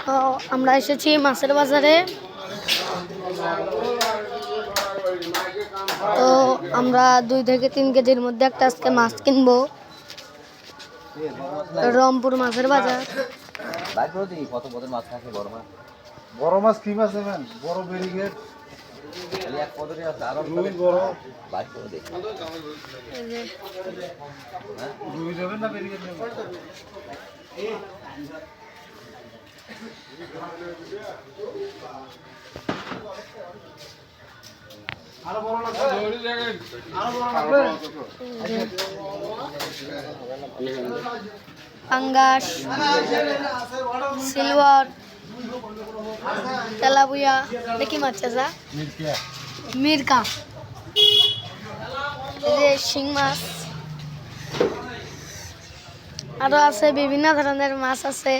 তো আমরা এসেছি মাছের বাজারে। তো আমরা 2 থেকে 3 কেজির মধ্যে একটা আজকে মাছ কিনবো। রংপুর মাছের বাজার। কত পদের মাছ থাকে? বড় মাছ কি মাছ নেবেন? বড় ব্যারিকেড এক পদের আছে, আরো রুই বড় বাইক করে দেখি। রুই নেবেন না ব্যারিকেড নেবেন? আরো বড় লাগবে? আরো বড় লাগবে? পাঙ্গাস, সিলভার, তেলাপুয়া, দেখি মাছ চাচা, মিরকা, এই যে শিং মাছ, আরো আছে বিভিন্ন ধরনের মাছ আছে।